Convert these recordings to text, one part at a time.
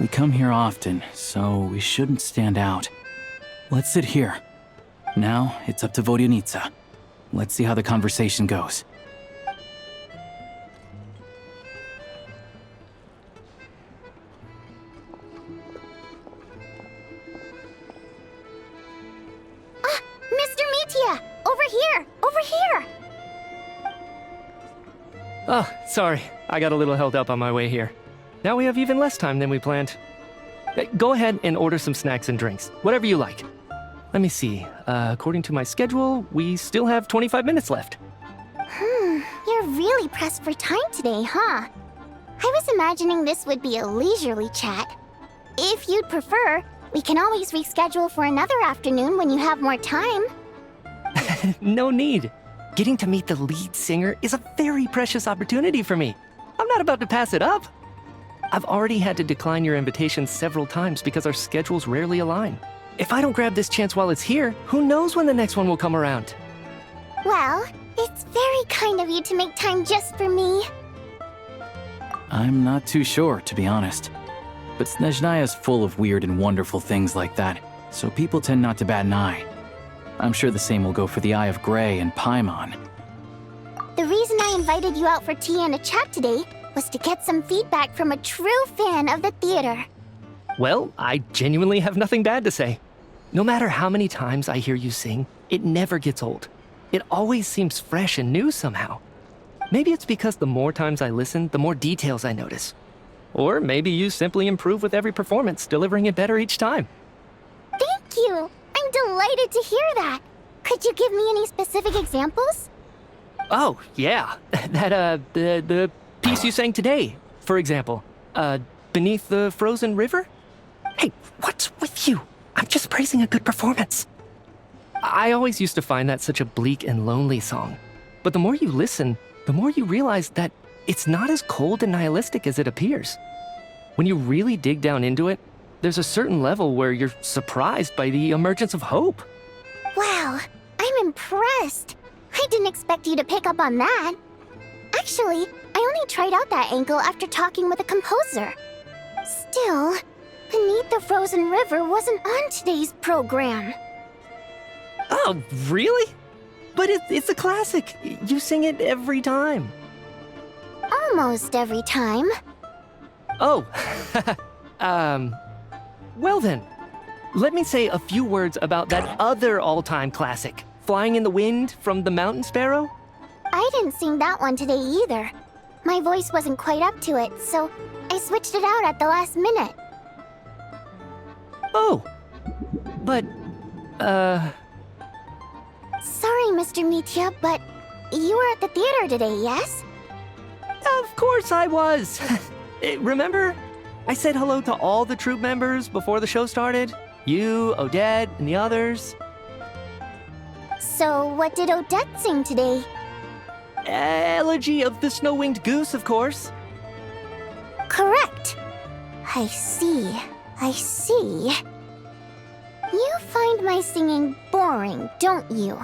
We come here often, so we shouldn't stand out. Let's sit here. Now, it's up to Vodyanica. Let's see how the conversation goes. Mr. Mitya! Over here! Over here! Oh, sorry. I got a little held up on my way here. Now we have even less time than we planned. Go ahead and order some snacks and drinks. Whatever you like. Let me see. According to my schedule, we still have 25 minutes left. You're really pressed for time today, huh? I was imagining this would be a leisurely chat. If you'd prefer, we can always reschedule for another afternoon when you have more time. No need. Getting to meet the lead singer is a very precious opportunity for me. I'm not about to pass it up. I've already had to decline your invitation several times because our schedules rarely align. If I don't grab this chance while it's here, who knows when the next one will come around? Well, it's very kind of you to make time just for me. I'm not too sure, to be honest. But Snezhnaya's full of weird and wonderful things like that, so people tend not to bat an eye. I'm sure the same will go for the Eye of Grey and Paimon. The reason I invited you out for tea and a chat today was to get some feedback from a true fan of the theater. Well, I genuinely have nothing bad to say. No matter how many times I hear you sing, it never gets old. It always seems fresh and new somehow. Maybe it's because the more times I listen, the more details I notice. Or maybe you simply improve with every performance, delivering it better each time. Thank you! I'm delighted to hear that! Could you give me any specific examples? Oh, yeah. The piece you sang today, for example. Beneath the Frozen River? Hey, what's with you? I'm just praising a good performance. I always used to find that such a bleak and lonely song. But the more you listen, the more you realize that it's not as cold and nihilistic as it appears. When you really dig down into it, there's a certain level where you're surprised by the emergence of hope. Wow, I'm impressed. I didn't expect you to pick up on that. Actually, I only tried out that angle after talking with a composer. Still, Beneath the Frozen River wasn't on today's program. Oh, really? But it's a classic. You sing it every time. Almost every time. Oh, well then. Let me say a few words about that other all-time classic, Flying in the Wind from the Mountain Sparrow. I didn't sing that one today either. My voice wasn't quite up to it, so I switched it out at the last minute. Oh, but, Sorry, Mr. Mitya, but you were at the theater today, yes? Of course I was. Remember? I said hello to all the troupe members before the show started. You, Odette, and the others. So what did Odette sing today? Elegy of the Snow-Winged Goose, of course. Correct. I see. I see. You find my singing boring, don't you?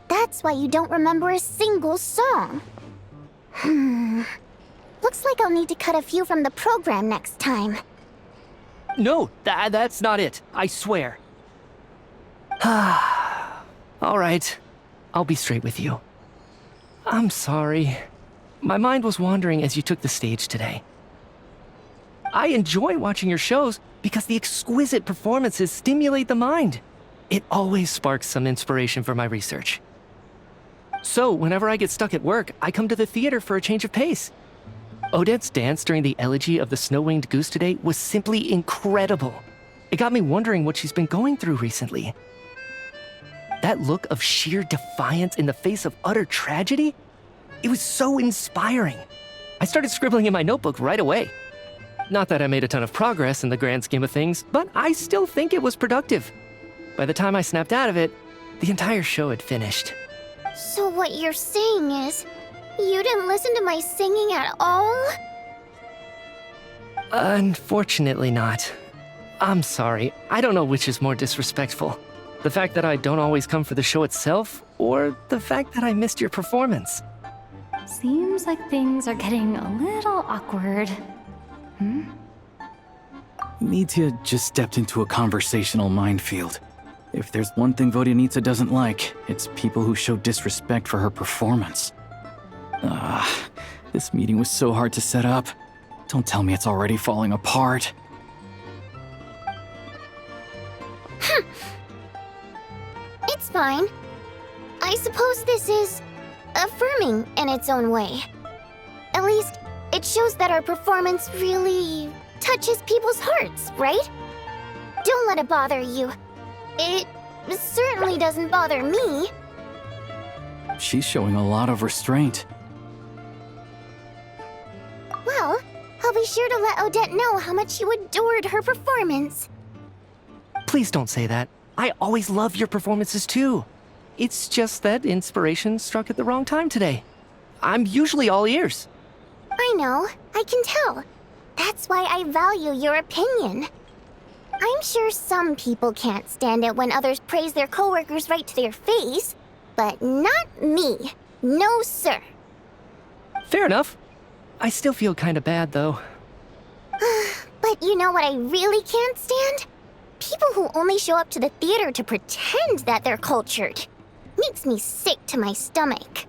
That's why you don't remember a single song. Looks like I'll need to cut a few from the program next time. No, that's not it. I swear. All right. I'll be straight with you. I'm sorry. My mind was wandering as you took the stage today. I enjoy watching your shows because the exquisite performances stimulate the mind. It always sparks some inspiration for my research. So, whenever I get stuck at work, I come to the theater for a change of pace. Odette's dance during the elegy of the Snow-Winged Goose today was simply incredible. It got me wondering what she's been going through recently. That look of sheer defiance in the face of utter tragedy? It was so inspiring. I started scribbling in my notebook right away. Not that I made a ton of progress in the grand scheme of things, but I still think it was productive. By the time I snapped out of it, the entire show had finished. So what you're saying is, you didn't listen to my singing at all? Unfortunately not. I'm sorry. I don't know which is more disrespectful. The fact that I don't always come for the show itself, or the fact that I missed your performance. Seems like things are getting a little awkward. Mitya just stepped into a conversational minefield. If there's one thing Vodyanitsa doesn't like, it's people who show disrespect for her performance. This meeting was so hard to set up. Don't tell me it's already falling apart. It's fine. I suppose this is affirming in its own way. At least, it shows that our performance really touches people's hearts, right? Don't let it bother you. It certainly doesn't bother me. She's showing a lot of restraint. Well, I'll be sure to let Odette know how much you adored her performance. Please don't say that. I always love your performances too. It's just that inspiration struck at the wrong time today. I'm usually all ears. I know, I can tell. That's why I value your opinion. I'm sure some people can't stand it when others praise their coworkers right to their face, but not me. No, sir. Fair enough. I still feel kinda bad though. But you know what I really can't stand? People who only show up to the theater to pretend that they're cultured. Makes me sick to my stomach.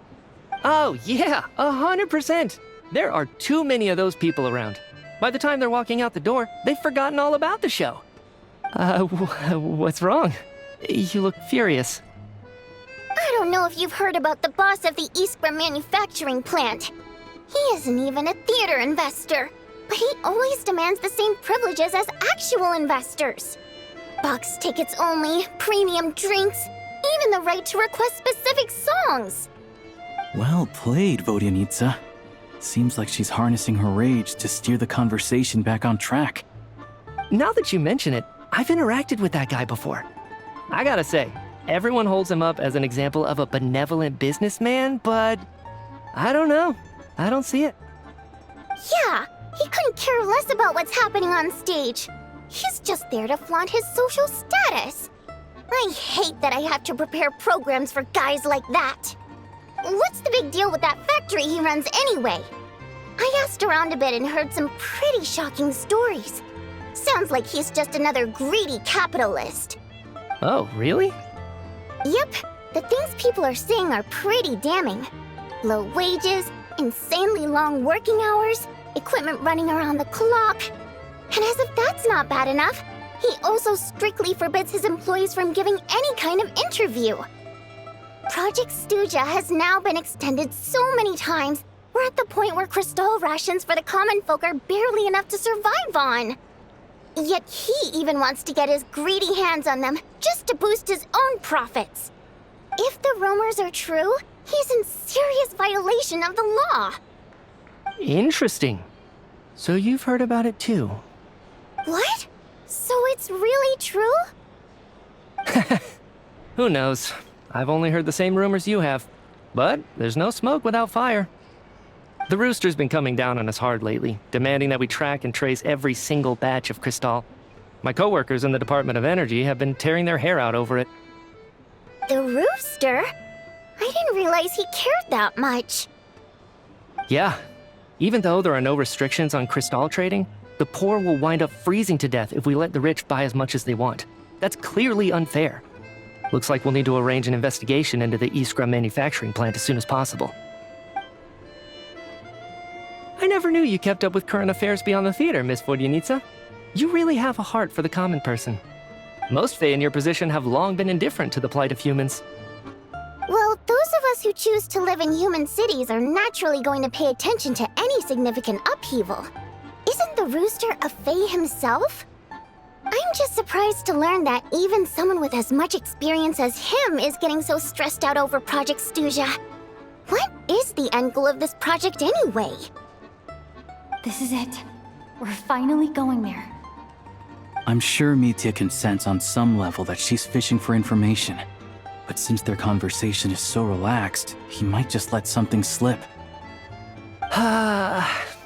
Oh yeah, 100%. There are too many of those people around. By the time they're walking out the door, they've forgotten all about the show. What's wrong? You look furious. I don't know if you've heard about the boss of the Iskra manufacturing plant. He isn't even a theater investor, but he always demands the same privileges as actual investors. Box tickets only, premium drinks, even the right to request specific songs. Well played, Vodyanitsa. Seems like she's harnessing her rage to steer the conversation back on track. Now that you mention it, I've interacted with that guy before. I gotta say, everyone holds him up as an example of a benevolent businessman, but I don't know. I don't see it. Yeah, he couldn't care less about what's happening on stage. He's just there to flaunt his social status. I hate that I have to prepare programs for guys like that. What's the big deal with that factory he runs anyway? I asked around a bit and heard some pretty shocking stories. Sounds like he's just another greedy capitalist. Oh, really? Yep, the things people are saying are pretty damning. Low wages, insanely long working hours, equipment running around the clock. And as if that's not bad enough, he also strictly forbids his employees from giving any kind of interview. Project Stuja has now been extended so many times, we're at the point where crystal rations for the common folk are barely enough to survive on. Yet he even wants to get his greedy hands on them just to boost his own profits. If the rumors are true, he's in serious violation of the law. Interesting. So you've heard about it too. What? So it's really true? Who knows? I've only heard the same rumors you have. But there's no smoke without fire. The Rooster's been coming down on us hard lately, demanding that we track and trace every single batch of Crystal. My coworkers in the Department of Energy have been tearing their hair out over it. The Rooster? I didn't realize he cared that much. Yeah. Even though there are no restrictions on Crystal trading, the poor will wind up freezing to death if we let the rich buy as much as they want. That's clearly unfair. Looks like we'll need to arrange an investigation into the Iskra manufacturing plant as soon as possible. I never knew you kept up with current affairs beyond the theater, Miss Vodyanitsa. You really have a heart for the common person. Most Fae in your position have long been indifferent to the plight of humans. Well, those of us who choose to live in human cities are naturally going to pay attention to any significant upheaval. Isn't the Rooster a Fae himself? I'm just surprised to learn that even someone with as much experience as him is getting so stressed out over Project Stuja. What is the end goal of this project anyway? This is it. We're finally going there. I'm sure Mitya can sense on some level that she's fishing for information. But since their conversation is so relaxed, he might just let something slip.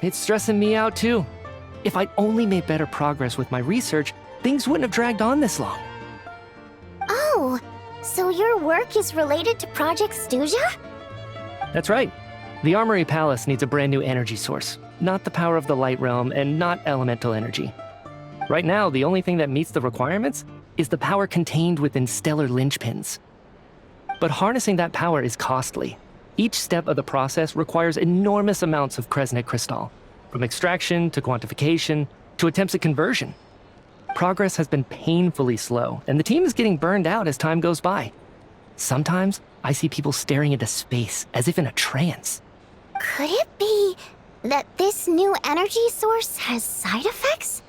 It's stressing me out too. If I'd only made better progress with my research, things wouldn't have dragged on this long. Oh, so your work is related to Project Stuja? That's right. The Armory Palace needs a brand new energy source. Not the power of the Light Realm and not elemental energy. Right now, the only thing that meets the requirements is the power contained within stellar linchpins. But harnessing that power is costly. Each step of the process requires enormous amounts of Kresnik crystal, from extraction to quantification to attempts at conversion. Progress has been painfully slow, and the team is getting burned out as time goes by. Sometimes, I see people staring into space as if in a trance. Could it be that this new energy source has side effects?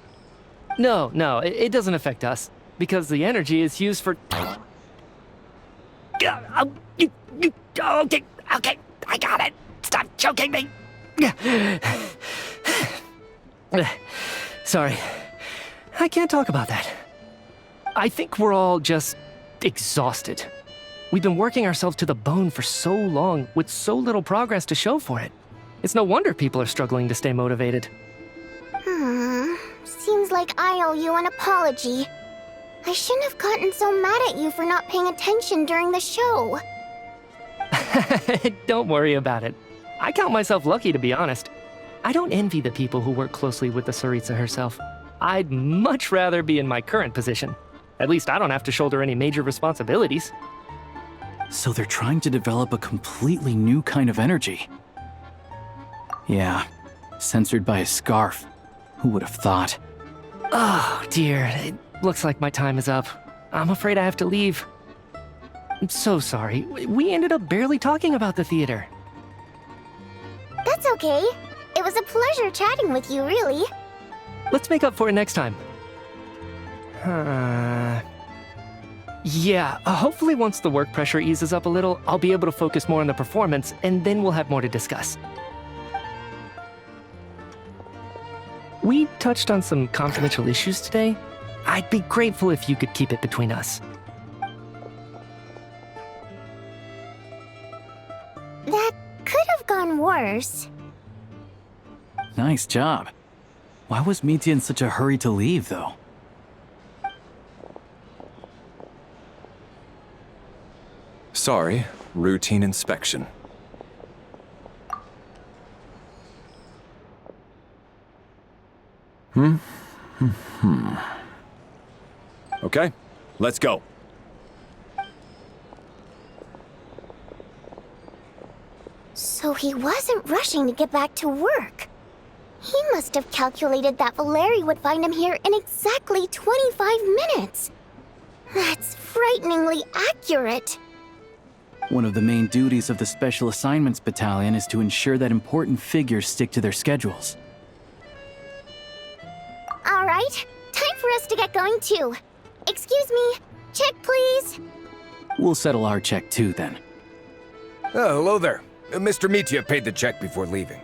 No, it doesn't affect us, because the energy is used for... Okay, I got it. Stop choking me. Sorry, I can't talk about that. I think we're all just exhausted. We've been working ourselves to the bone for so long with so little progress to show for it. It's no wonder people are struggling to stay motivated. Seems like I owe you an apology. I shouldn't have gotten so mad at you for not paying attention during the show. Don't worry about it. I count myself lucky, to be honest. I don't envy the people who work closely with the Tsaritsa herself. I'd much rather be in my current position. At least I don't have to shoulder any major responsibilities. So they're trying to develop a completely new kind of energy. Yeah, censored by a scarf. Who would have thought? Oh, dear. It looks like my time is up. I'm afraid I have to leave. I'm so sorry. We ended up barely talking about the theater. That's okay. It was a pleasure chatting with you, really. Let's make up for it next time. Yeah, hopefully once the work pressure eases up a little, I'll be able to focus more on the performance, and then we'll have more to discuss. We touched on some confidential issues today. I'd be grateful if you could keep it between us. That could have gone worse. Nice job. Why was Mitya in such a hurry to leave, though? Sorry, routine inspection. Okay, let's go. So he wasn't rushing to get back to work. He must have calculated that Valeri would find him here in exactly 25 minutes. That's frighteningly accurate. One of the main duties of the Special Assignments Battalion is to ensure that important figures stick to their schedules. All right, time for us to get going too. Excuse me, check please. We'll settle our check too, then. Oh, hello there. Mr. Mitya paid the check before leaving.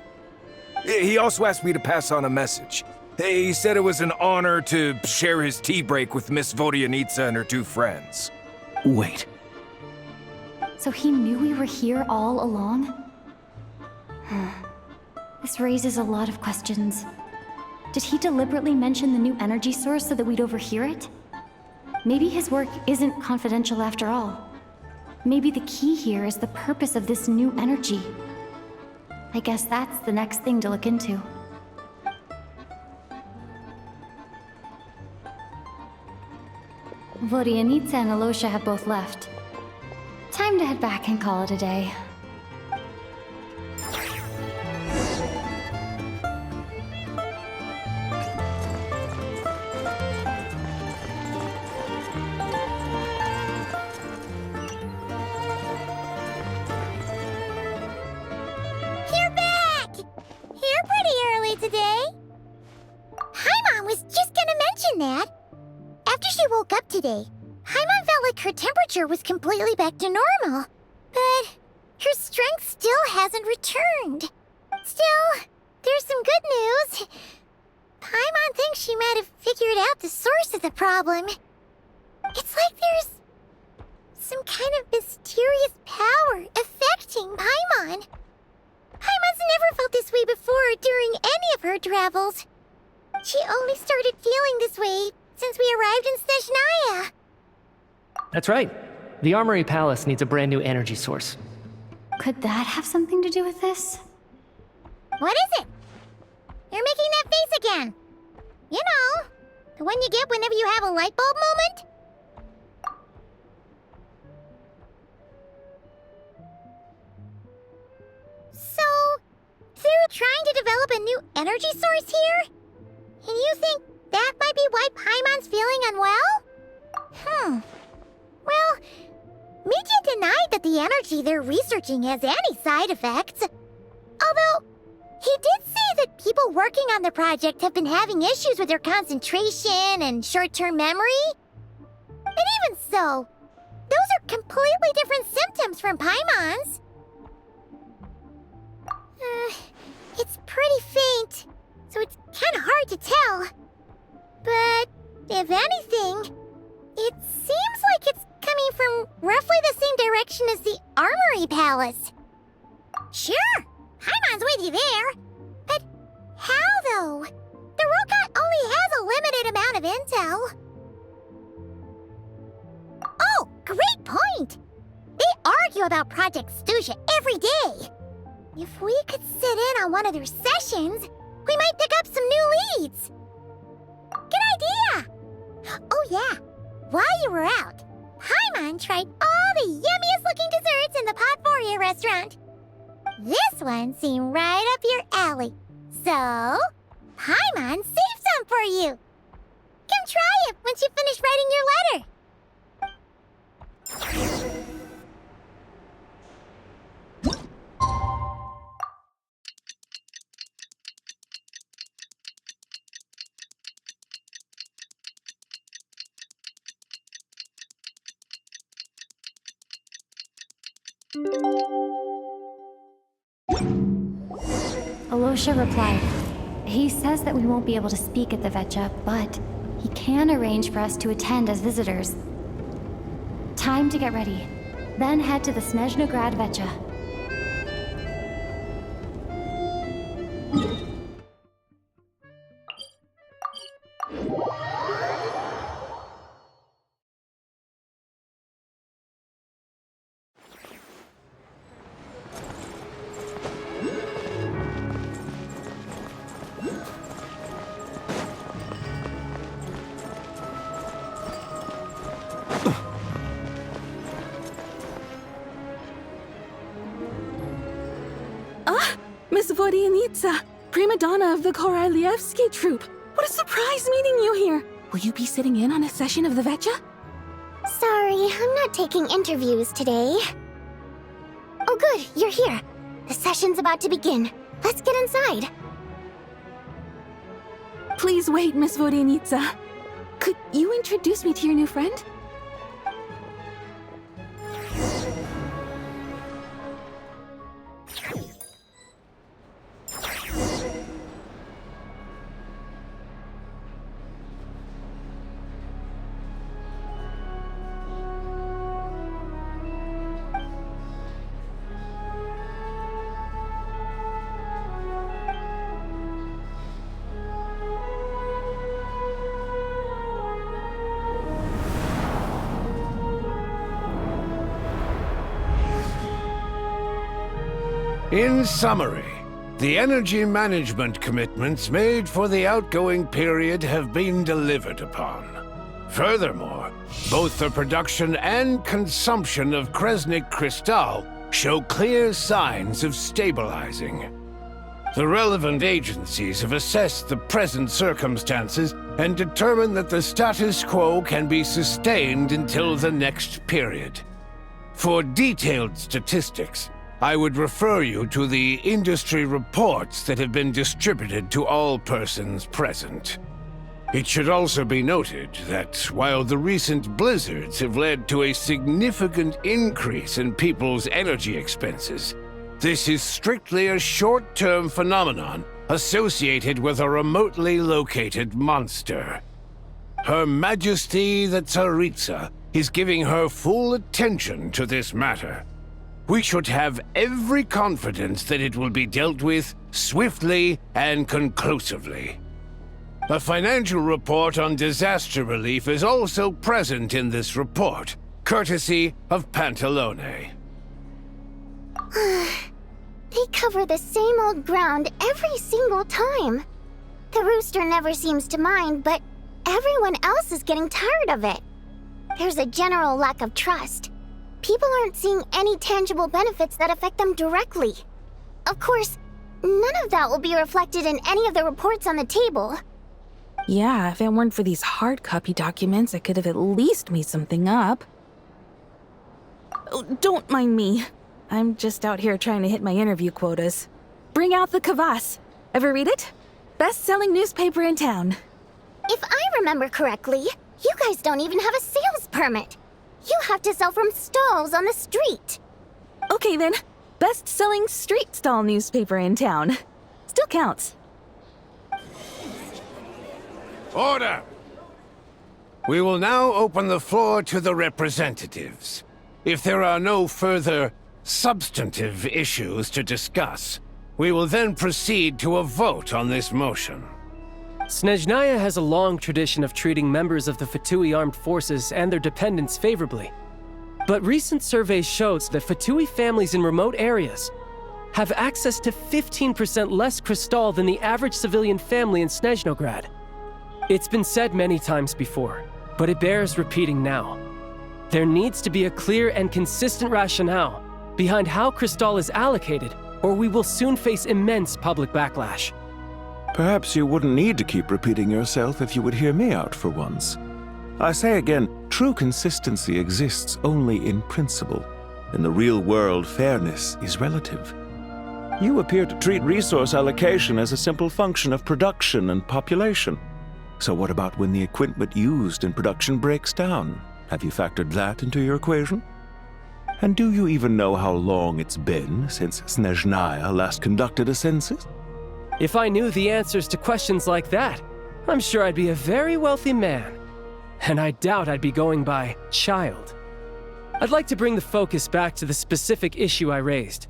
He also asked me to pass on a message. He said it was an honor to share his tea break with Miss Vodyanitsa and her two friends. Wait. So he knew we were here all along? This raises a lot of questions. Did he deliberately mention the new energy source so that we'd overhear it? Maybe his work isn't confidential after all. Maybe the key here is the purpose of this new energy. I guess that's the next thing to look into. Vodyanitsa and Alosha have both left. Time to head back and call it a day. You're back! Here pretty early today. Paimon was just gonna mention that. After she woke up today, Paimon felt like her temperature was completely back to normal. But her strength still hasn't returned. Still, there's some good news. Paimon thinks she might have figured out the source of the problem. It's like there's some kind of mysterious power affecting Paimon. Paimon's never felt this way before during any of her travels. She only started feeling this way since we arrived in Snezhnaya. That's right. The Armory Palace needs a brand new energy source. Could that have something to do with this? What is it? You're making that face again. You know, The one you get whenever you have a light bulb moment? So, they're trying to develop a new energy source here? And you think that might be why Paimon's feeling unwell? Well, Media denied that the energy they're researching has any side effects. Although, he did say that people working on the project have been having issues with their concentration and short-term memory. And even so, those are completely different symptoms from Paimon's. It's pretty faint, so it's kind of hard to tell. But if anything, it seems like it's coming from roughly the same direction as the Armory Palace. Sure, Paimon's with you there. But how, though? The Rokat only has a limited amount of intel. Oh, great point! They argue about Project Stuja every day. If we could sit in on one of their sessions, we might pick up some new leads. Good idea! Oh yeah, while you were out, Paimon tried all the yummiest looking desserts in the Potforia restaurant. This one seemed right up your alley. So, Paimon saved some for you. Come try it once you finish writing your letter. Alosha replied. He says that we won't be able to speak at the Vetcha, but he can arrange for us to attend as visitors. Time to get ready. Then head to the Snezhnograd Vetcha. Miss Vodyanitsa, prima donna of the Korolievsky troupe. What a surprise meeting you here. Will you be sitting in on a session of the Vetcha? Sorry, I'm not taking interviews today. Oh good, you're here. The session's about to begin. Let's get inside. Please wait, Miss Vodyanitsa. Could you introduce me to your new friend? In summary, the energy management commitments made for the outgoing period have been delivered upon. Furthermore, both the production and consumption of Kresnik Crystal show clear signs of stabilizing. The relevant agencies have assessed the present circumstances and determined that the status quo can be sustained until the next period. For detailed statistics, I would refer you to the industry reports that have been distributed to all persons present. It should also be noted that while the recent blizzards have led to a significant increase in people's energy expenses, this is strictly a short-term phenomenon associated with a remotely located monster. Her Majesty the Tsaritsa is giving her full attention to this matter. We should have every confidence that it will be dealt with swiftly and conclusively. A financial report on disaster relief is also present in this report, courtesy of Pantalone. They cover the same old ground every single time. The rooster never seems to mind, but everyone else is getting tired of it. There's a general lack of trust. People aren't seeing any tangible benefits that affect them directly. Of course, none of that will be reflected in any of the reports on the table. Yeah, if it weren't for these hard copy documents, I could have at least made something up. Oh, don't mind me. I'm just out here trying to hit my interview quotas. Bring out the kvass. Ever read it? Best-selling newspaper in town. If I remember correctly, you guys don't even have a sales permit. You have to sell from stalls on the street. Okay then, best-selling street stall newspaper in town. Still counts. Order! We will now open the floor to the representatives. If there are no further substantive issues to discuss, we will then proceed to a vote on this motion. Snezhnaya has a long tradition of treating members of the Fatui armed forces and their dependents favorably. But recent surveys shows that Fatui families in remote areas have access to 15% less crystal than the average civilian family in Snezhnograd. It's been said many times before, but it bears repeating now. There needs to be a clear and consistent rationale behind how crystal is allocated, or we will soon face immense public backlash. Perhaps you wouldn't need to keep repeating yourself if you would hear me out for once. I say again, true consistency exists only in principle. In the real world, fairness is relative. You appear to treat resource allocation as a simple function of production and population. So what about when the equipment used in production breaks down? Have you factored that into your equation? And do you even know how long it's been since Snezhnaya last conducted a census? If I knew the answers to questions like that, I'm sure I'd be a very wealthy man. And I doubt I'd be going by child. I'd like to bring the focus back to the specific issue I raised.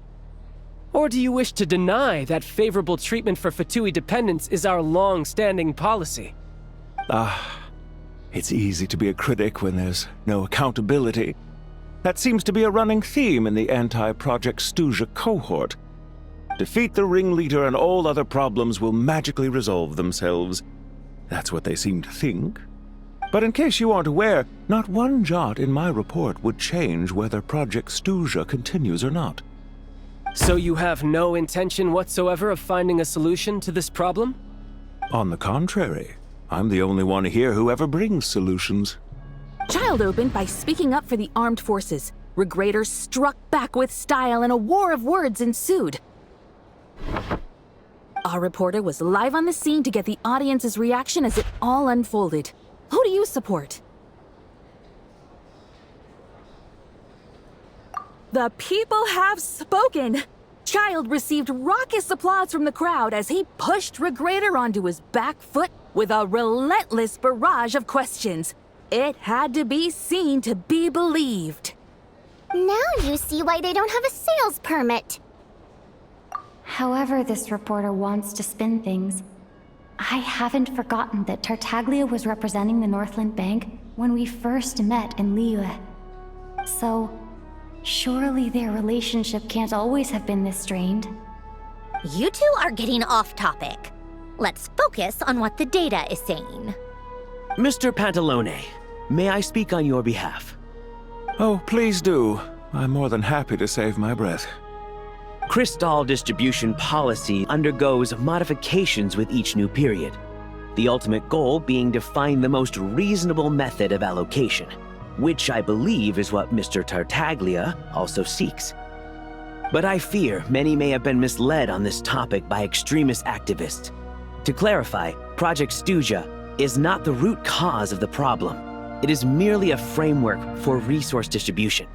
Or do you wish to deny that favorable treatment for Fatui dependents is our long-standing policy? It's easy to be a critic when there's no accountability. That seems to be a running theme in the anti-Project Stuja cohort. Defeat the ringleader and all other problems will magically resolve themselves. That's what they seem to think. But in case you aren't aware, not one jot in my report would change whether Project Stuja continues or not. So you have no intention whatsoever of finding a solution to this problem? On the contrary, I'm the only one here who ever brings solutions. Child opened by speaking up for the armed forces. Regrator struck back with style and a war of words ensued. Our reporter was live on the scene to get the audience's reaction as it all unfolded. Who do you support? The people have spoken! Child received raucous applause from the crowd as he pushed Regrator onto his back foot with a relentless barrage of questions. It had to be seen to be believed. Now you see why they don't have a sales permit. However this reporter wants to spin things, I haven't forgotten that Tartaglia was representing the Northland Bank when we first met in Liyue. So, surely their relationship can't always have been this strained. You two are getting off topic. Let's focus on what the data is saying. Mr. Pantalone, may I speak on your behalf? Oh, please do. I'm more than happy to save my breath. Crystal distribution policy undergoes modifications with each new period, the ultimate goal being to find the most reasonable method of allocation, which I believe is what Mr. Tartaglia also seeks. But I fear many may have been misled on this topic by extremist activists. To clarify, Project Stuja is not the root cause of the problem. It is merely a framework for resource distribution.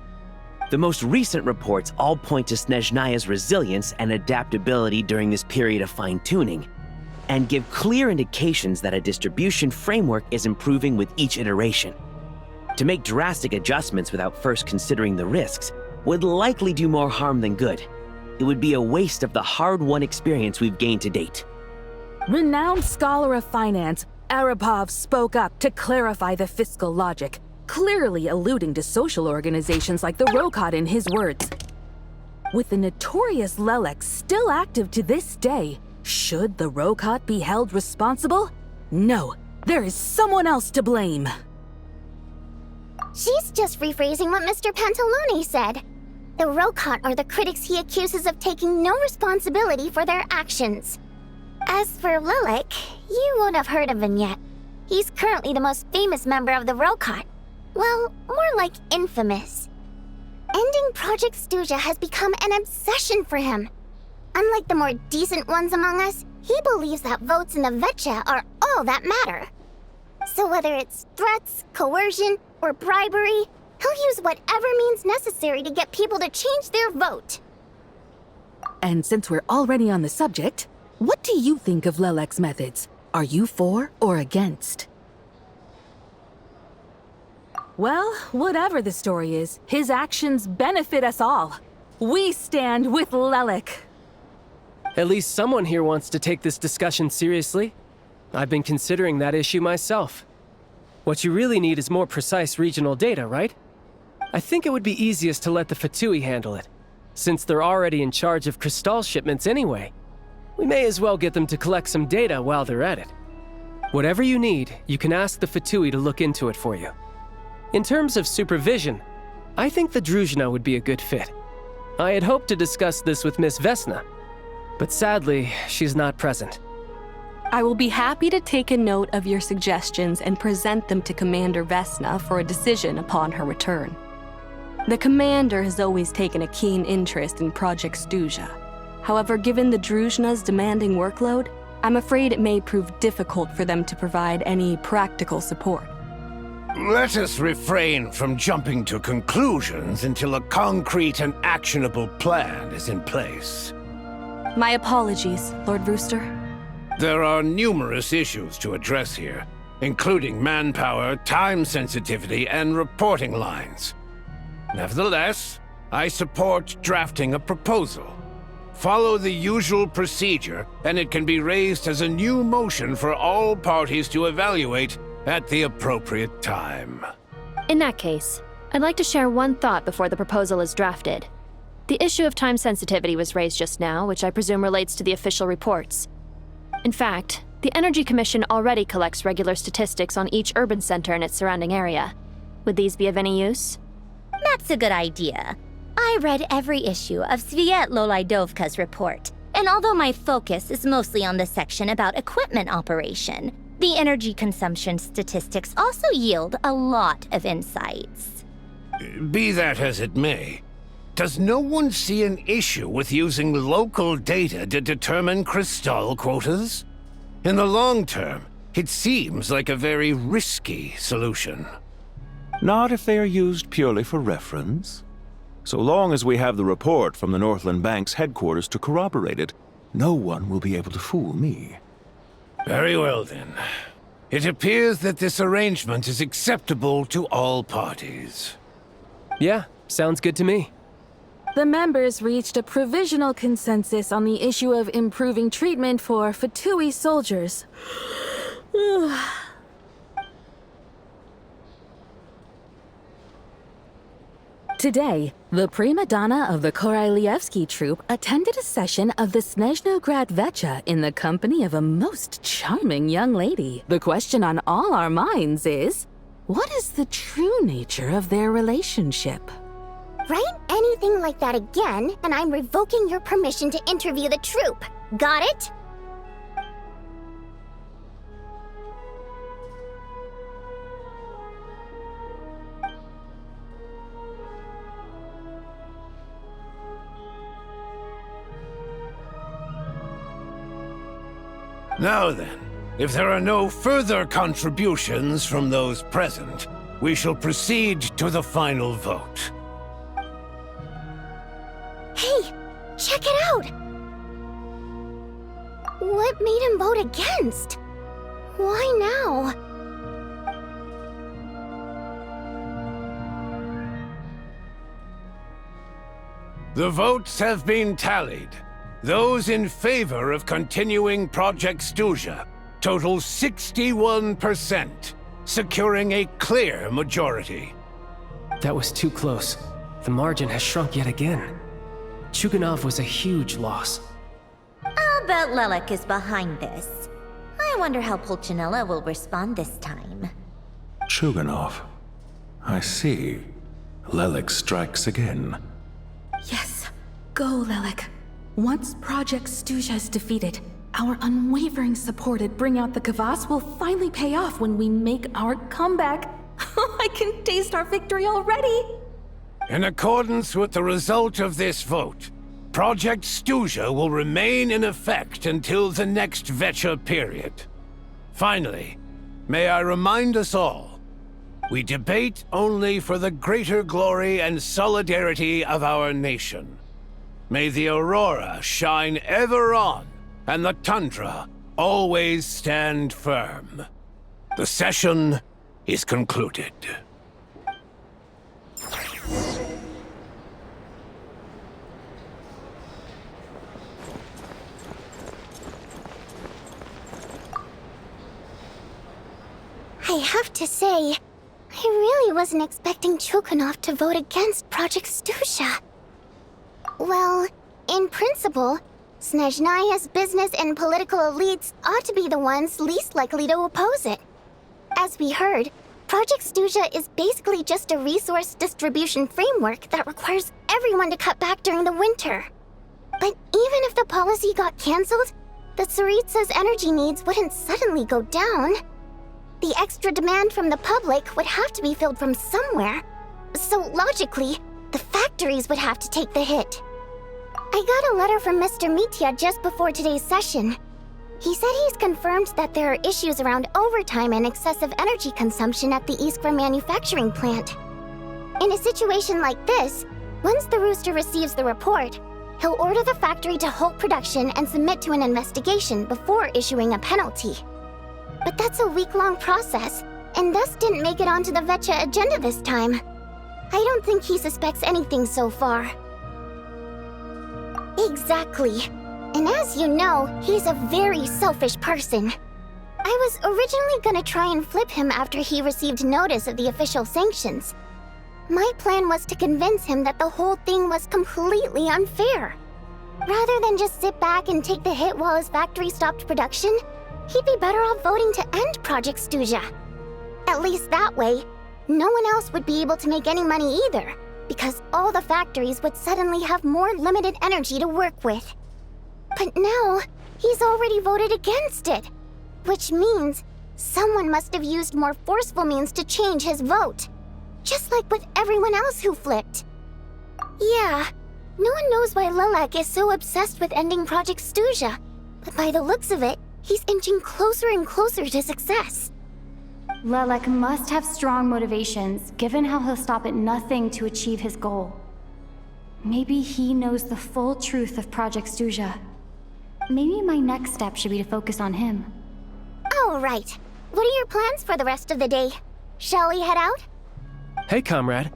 The most recent reports all point to Snezhnaya's resilience and adaptability during this period of fine-tuning, and give clear indications that a distribution framework is improving with each iteration. To make drastic adjustments without first considering the risks would likely do more harm than good. It would be a waste of the hard-won experience we've gained to date. Renowned scholar of finance, Arapov spoke up to clarify the fiscal logic, clearly alluding to social organizations like the Rokot in his words. With the notorious Lelex still active to this day, should the Rokot be held responsible? No, There is someone else to blame. She's just rephrasing what Mr. Pantalone said. The Rokot are the critics he accuses of taking no responsibility for their actions. As for Lilac, you won't have heard of him yet. He's currently the most famous member of the Rokot. Well, more like infamous. Ending Project Stuja has become an obsession for him. Unlike the more decent ones among us, he believes that votes in the Vetcha are all that matter. So whether it's threats, coercion, or bribery, he'll use whatever means necessary to get people to change their vote. And since we're already on the subject, what do you think of Lilac's methods? Are you for or against? Well, whatever the story is, his actions benefit us all. We stand with Lilac. At least someone here wants to take this discussion seriously. I've been considering that issue myself. What you really need is more precise regional data, right? I think it would be easiest to let the Fatui handle it, since they're already in charge of Crystal shipments anyway. We may as well get them to collect some data while they're at it. Whatever you need, you can ask the Fatui to look into it for you. In terms of supervision, I think the Druzhna would be a good fit. I had hoped to discuss this with Miss Vesna, but sadly, she's not present. I will be happy to take a note of your suggestions and present them to Commander Vesna for a decision upon her return. The Commander has always taken a keen interest in Project Stuja. However, given the Druzhna's demanding workload, I'm afraid it may prove difficult for them to provide any practical support. Let us refrain from jumping to conclusions until a concrete and actionable plan is in place. My apologies, Lord Rooster. There are numerous issues to address here, including manpower, time sensitivity, and reporting lines. Nevertheless, I support drafting a proposal. Follow the usual procedure, and it can be raised as a new motion for all parties to evaluate at the appropriate time. In that case, I'd like to share one thought before the proposal is drafted. The issue of time sensitivity was raised just now, which I presume relates to the official reports. In fact, the Energy Commission already collects regular statistics on each urban center and its surrounding area. Would these be of any use? That's a good idea. I read every issue of Sviet-Lolaidovka's report, and although my focus is mostly on the section about equipment operation, the energy consumption statistics also yield a lot of insights. Be that as it may, does no one see an issue with using local data to determine Crystal quotas? In the long term, it seems like a very risky solution. Not if they are used purely for reference. So long as we have the report from the Northland Bank's headquarters to corroborate it, no one will be able to fool me. Very well, then. It appears that this arrangement is acceptable to all parties. Yeah, sounds good to me. The members reached a provisional consensus on the issue of improving treatment for Fatui soldiers. Today, the prima donna of the Korailievsky troupe attended a session of the Snezhnograd Vetcha in the company of a most charming young lady. The question on all our minds is, what is the true nature of their relationship? Write anything like that again, and I'm revoking your permission to interview the troupe. Got it? Now then, if there are no further contributions from those present, we shall proceed to the final vote. Hey, check it out! What made him vote against? Why now? The votes have been tallied. Those in favor of continuing Project Stuja total 61%, securing a clear majority. That was too close. The margin has shrunk yet again. Chuganov was a huge loss. I'll bet Lilac is behind this. I I wonder how Pulcinella will respond this time. Chuganov. I see. Lelik strikes again. Yes. Go, Lelik. Once Project Stuja is defeated, our unwavering support at Bring Out the Kvass will finally pay off when we make our comeback. I can taste our victory already! In accordance with the result of this vote, Project Stuja will remain in effect until the next Vecha period. Finally, may I remind us all, we debate only for the greater glory and solidarity of our nation. May the aurora shine ever on, and the tundra always stand firm. The session is concluded. I have to say, I really wasn't expecting Chukunov to vote against Project Stuja. Well, in principle, Snezhnaya's business and political elites ought to be the ones least likely to oppose it. As we heard, Project Stuja is basically just a resource distribution framework that requires everyone to cut back during the winter. But even if the policy got cancelled, the Tsaritsa's energy needs wouldn't suddenly go down. The extra demand from the public would have to be filled from somewhere. So logically, the factories would have to take the hit. I got a letter from Mr. Mitya just before today's session. He said he's confirmed that there are issues around overtime and excessive energy consumption at the Iskra manufacturing plant. In a situation like this, once the Rooster receives the report, he'll order the factory to halt production and submit to an investigation before issuing a penalty. But that's a week-long process, and thus didn't make it onto the Vecha agenda this time. I don't think he suspects anything so far. Exactly. And as you know, he's a very selfish person. I was originally gonna try and flip him after he received notice of the official sanctions. My plan was to convince him that the whole thing was completely unfair. Rather than just sit back and take the hit while his factory stopped production, he'd be better off voting to end Project Stuja. At least that way, no one else would be able to make any money either, because all the factories would suddenly have more limited energy to work with. But now, he's already voted against it, which means someone must have used more forceful means to change his vote, just like with everyone else who flipped. Yeah, no one knows why Lilac is so obsessed with ending Project Stuja, but by the looks of it, he's inching closer and closer to success. Lelek must have strong motivations, given how he'll stop at nothing to achieve his goal. Maybe he knows the full truth of Project Stuja. Maybe my next step should be to focus on him. All right. What are your plans for the rest of the day? Shall we head out? Hey, comrade.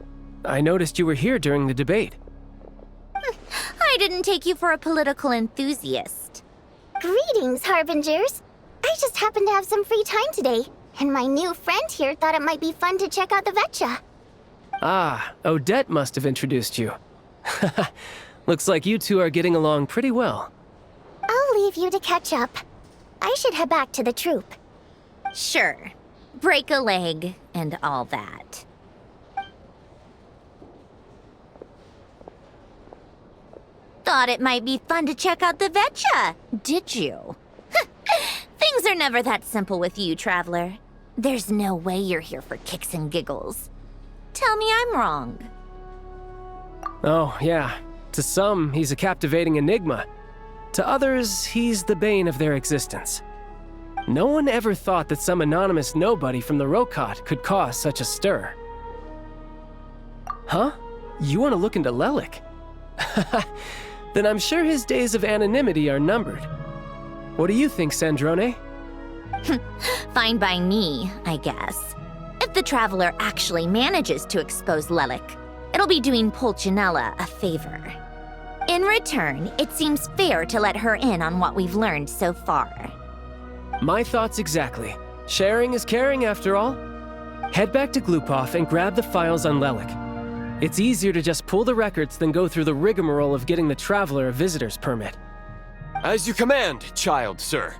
I noticed you were here during the debate. I didn't take you for a political enthusiast. Greetings, Harbingers. I just happened to have some free time today, and my new friend here thought it might be fun to check out the Vecha. Ah, Odette must have introduced you. Looks like you two are getting along pretty well. I'll leave you to catch up. I should head back to the troop. Sure. Break a leg and all that. Thought it might be fun to check out the Vecha, did you? Things are never that simple with you, Traveler. There's no way you're here for kicks and giggles. Tell me I'm wrong. Oh, yeah. To some, he's a captivating enigma. To others, he's the bane of their existence. No one ever thought that some anonymous nobody from the Rokot could cause such a stir. Huh? You want to look into Lelik? Then I'm sure his days of anonymity are numbered. What do you think, Sandrone? Fine by me, I guess. If the Traveler actually manages to expose Lelik, it'll be doing Pulcinella a favor. In return, it seems fair to let her in on what we've learned so far. My thoughts exactly. Sharing is caring, after all. Head back to Glupov and grab the files on Lelik. It's easier to just pull the records than go through the rigmarole of getting the Traveler a visitor's permit. As you command, child, sir.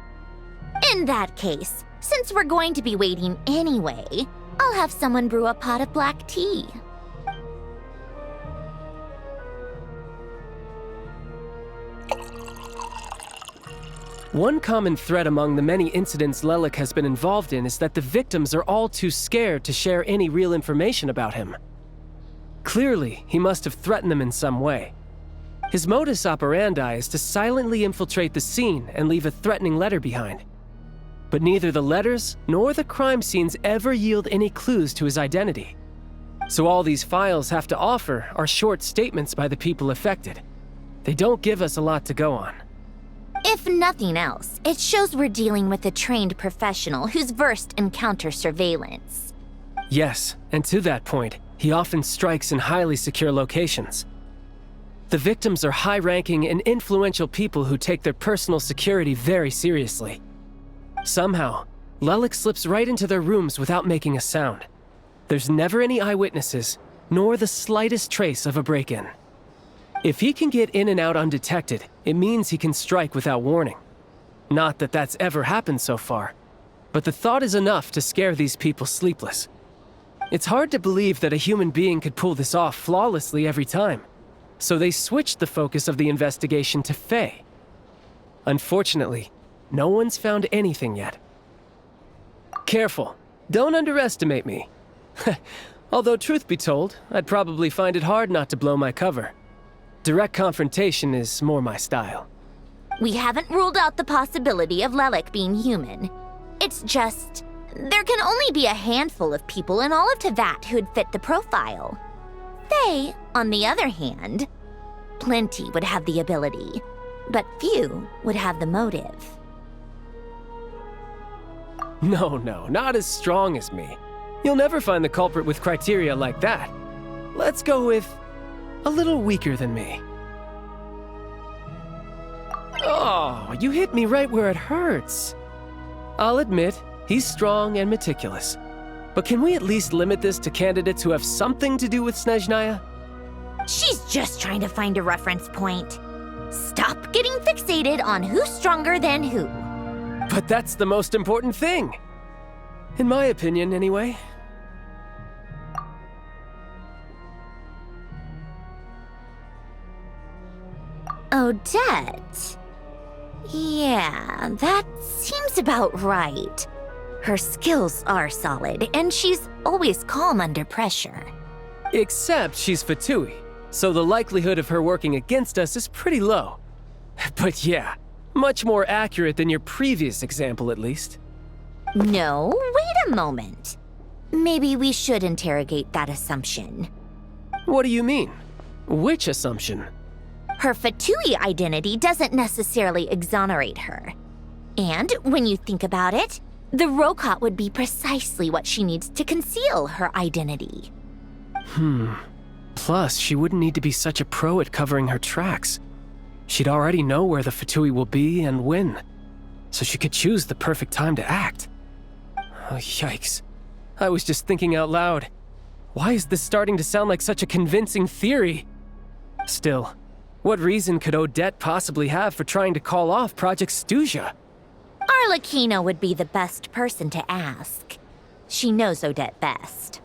In that case, since we're going to be waiting anyway, I'll have someone brew a pot of black tea. One common thread among the many incidents Lelik has been involved in is that the victims are all too scared to share any real information about him. Clearly, he must have threatened them in some way. His modus operandi is to silently infiltrate the scene and leave a threatening letter behind. But neither the letters nor the crime scenes ever yield any clues to his identity. So all these files have to offer are short statements by the people affected. They don't give us a lot to go on. If nothing else, it shows we're dealing with a trained professional who's versed in counter-surveillance. Yes, and to that point, he often strikes in highly secure locations. The victims are high-ranking and influential people who take their personal security very seriously. Somehow, Lelik slips right into their rooms without making a sound. There's never any eyewitnesses, nor the slightest trace of a break-in. If he can get in and out undetected, it means he can strike without warning. Not that that's ever happened so far, but the thought is enough to scare these people sleepless. It's hard to believe that a human being could pull this off flawlessly every time, so they switched the focus of the investigation to Faye. Unfortunately, no one's found anything yet. Careful, don't underestimate me. Although truth be told, I'd probably find it hard not to blow my cover. Direct confrontation is more my style. We haven't ruled out the possibility of Lelik being human. It's just, there can only be a handful of people in all of Teyvat who'd fit the profile. Faye, on the other hand, plenty would have the ability, but few would have the motive. No, not as strong as me. You'll never find the culprit with criteria like that. Let's go with a little weaker than me. Oh, you hit me right where it hurts. I'll admit, he's strong and meticulous. But can we at least limit this to candidates who have something to do with Snezhnaya? She's just trying to find a reference point. Stop getting fixated on who's stronger than who. But that's the most important thing. In my opinion, anyway. Odette. Yeah, that seems about right. Her skills are solid, and she's always calm under pressure. Except she's Fatui, so the likelihood of her working against us is pretty low. But yeah, much more accurate than your previous example, at least. No, wait a moment. Maybe we should interrogate that assumption. What do you mean? Which assumption? Her Fatui identity doesn't necessarily exonerate her. And when you think about it, the Rokot would be precisely what she needs to conceal her identity. Plus, she wouldn't need to be such a pro at covering her tracks. She'd already know where the Fatui will be and when, so she could choose the perfect time to act. Oh, yikes. I was just thinking out loud. Why is this starting to sound like such a convincing theory? Still, what reason could Odette possibly have for trying to call off Project Stuja? Arlecchino would be the best person to ask. She knows Odette best.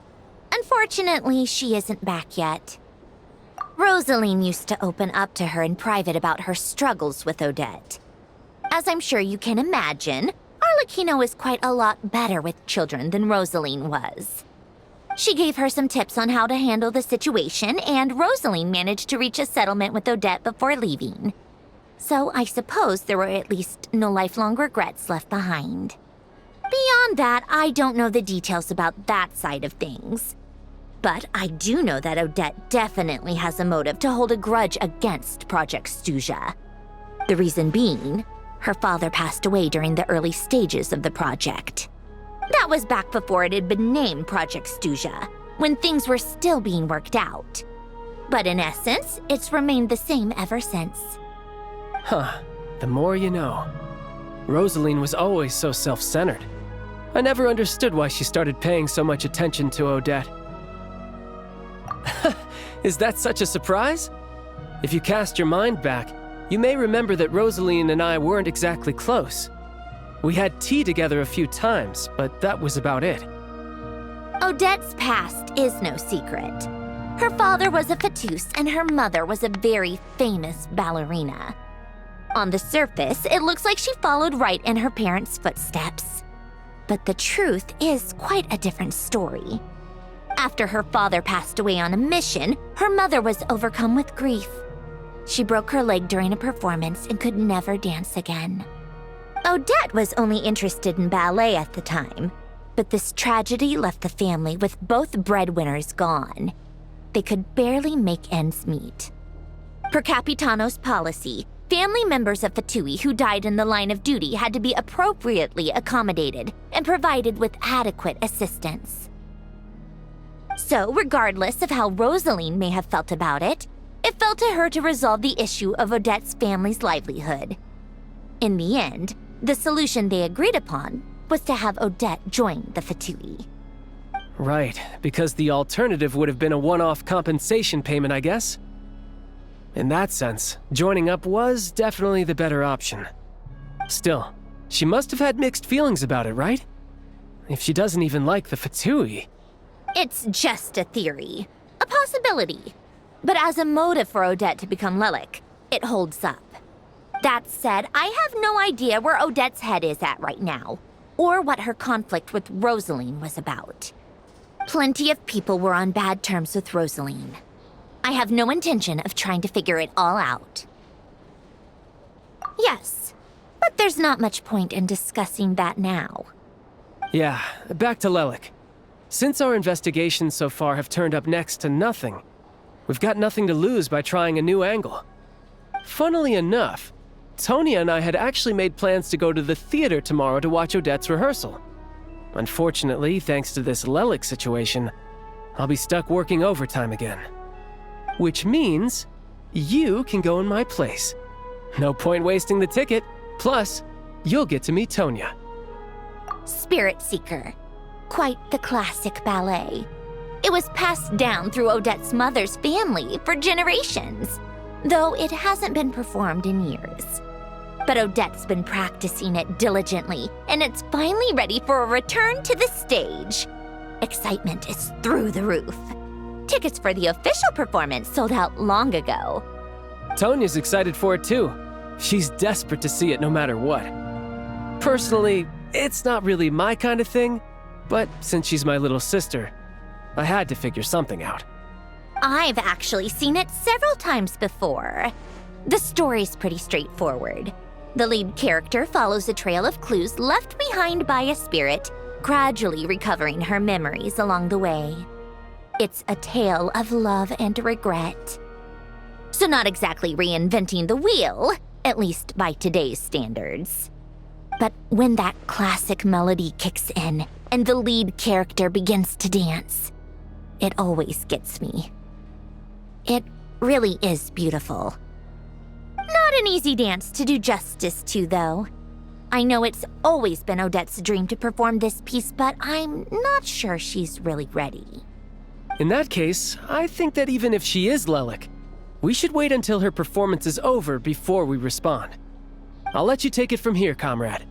Unfortunately, she isn't back yet. Rosaline used to open up to her in private about her struggles with Odette. As I'm sure you can imagine, Arlecchino is quite a lot better with children than Rosaline was. She gave her some tips on how to handle the situation, and Rosaline managed to reach a settlement with Odette before leaving. So I suppose there were at least no lifelong regrets left behind. Beyond that, I don't know the details about that side of things. But I do know that Odette definitely has a motive to hold a grudge against Project Stuja. The reason being, her father passed away during the early stages of the project. That was back before it had been named Project Stuja, when things were still being worked out. But in essence, it's remained the same ever since. Huh, the more you know. Rosaline was always so self-centered. I never understood why she started paying so much attention to Odette. Is that such a surprise? If you cast your mind back, you may remember that Rosaline and I weren't exactly close. We had tea together a few times, but that was about it. Odette's past is no secret. Her father was a fatus and her mother was a very famous ballerina. On the surface, it looks like she followed right in her parents' footsteps. But the truth is quite a different story. After her father passed away on a mission, her mother was overcome with grief. She broke her leg during a performance and could never dance again. Odette was only interested in ballet at the time, but this tragedy left the family with both breadwinners gone. They could barely make ends meet. Per Capitano's policy, family members of Fatui who died in the line of duty had to be appropriately accommodated and provided with adequate assistance. So, regardless of how Rosaline may have felt about it, it fell to her to resolve the issue of Odette's family's livelihood. In the end, the solution they agreed upon was to have Odette join the Fatui. Right, because the alternative would have been a one-off compensation payment, I guess. In that sense, joining up was definitely the better option. Still, she must have had mixed feelings about it, right? If she doesn't even like the Fatui. It's just a theory, a possibility. But as a motive for Odette to become Lelik, it holds up. That said, I have no idea where Odette's head is at right now, or what her conflict with Rosaline was about. Plenty of people were on bad terms with Rosaline. I have no intention of trying to figure it all out. Yes, but there's not much point in discussing that now. Yeah, back to Lelik. Since our investigations so far have turned up next to nothing, we've got nothing to lose by trying a new angle. Funnily enough, Tonya and I had actually made plans to go to the theater tomorrow to watch Odette's rehearsal. Unfortunately, thanks to this Lelik situation, I'll be stuck working overtime again. Which means you can go in my place. No point wasting the ticket. Plus, you'll get to meet Tonya. Spirit Seeker. Quite the classic ballet. It was passed down through Odette's mother's family for generations, though it hasn't been performed in years. But Odette's been practicing it diligently, and it's finally ready for a return to the stage. Excitement is through the roof. Tickets for the official performance sold out long ago. Tonya's excited for it too. She's desperate to see it no matter what. Personally, it's not really my kind of thing, but since she's my little sister, I had to figure something out. I've actually seen it several times before. The story's pretty straightforward. The lead character follows a trail of clues left behind by a spirit, gradually recovering her memories along the way. It's a tale of love and regret. So not exactly reinventing the wheel, at least by today's standards. But when that classic melody kicks in and the lead character begins to dance, it always gets me. It really is beautiful. Not an easy dance to do justice to, though. I know it's always been Odette's dream to perform this piece, but I'm not sure she's really ready. In that case, I think that even if she is Lelik, we should wait until her performance is over before we respond. I'll let you take it from here, comrade.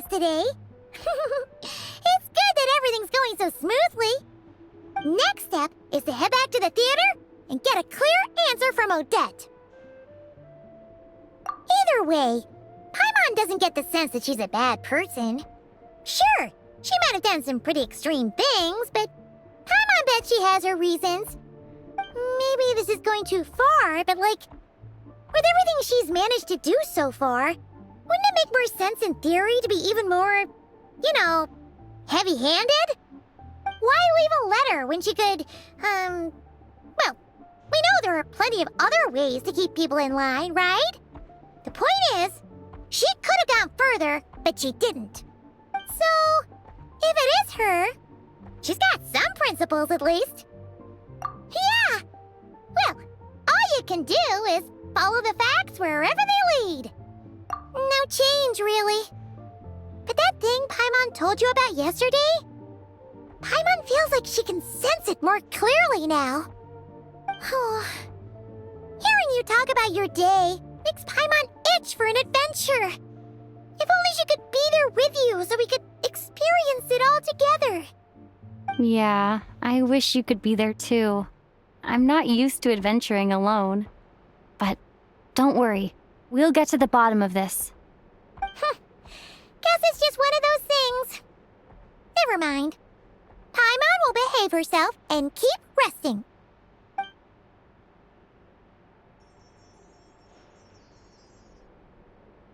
Today. It's good that everything's going so smoothly. Next step is to head back to the theater and get a clear answer from Odette. Either way, Paimon doesn't get the sense that she's a bad person. Sure, she might have done some pretty extreme things, but bet she has her reasons. Maybe this is going too far, but like, with everything she's managed to do so far, wouldn't it make more sense in theory to be even more, heavy-handed? Why leave a letter when she could, well, we know there are plenty of other ways to keep people in line, right? The point is, she could have gone further, but she didn't. So, if it is her, she's got some principles at least. Yeah! Well, all you can do is follow the facts wherever they lead. No change, really. But that thing Paimon told you about yesterday? Paimon feels like she can sense it more clearly now. Hearing you talk about your day makes Paimon itch for an adventure. If only she could be there with you so we could experience it all together. Yeah, I wish you could be there too. I'm not used to adventuring alone. But don't worry, we'll get to the bottom of this. Guess it's just one of those things. Never mind. Paimon will behave herself and keep resting.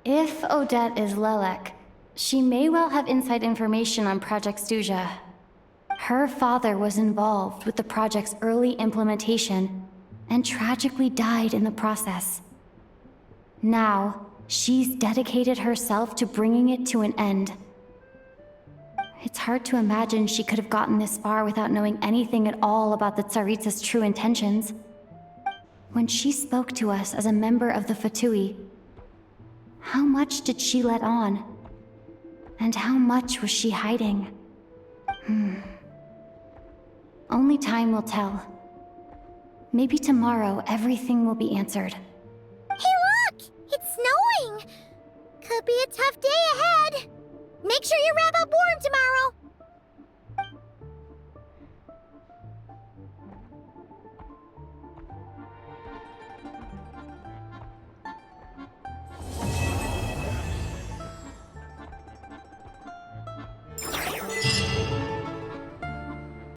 If Odette is Lelek, she may well have inside information on Project Stuja. Her father was involved with the project's early implementation and tragically died in the process. Now, she's dedicated herself to bringing it to an end. It's hard to imagine she could have gotten this far without knowing anything at all about the Tsaritsa's true intentions. When she spoke to us as a member of the Fatui, how much did she let on? And how much was she hiding? Only time will tell. Maybe tomorrow everything will be answered. Hey look! It's snowing! Could be a tough day ahead. Make sure you wrap up warm tomorrow.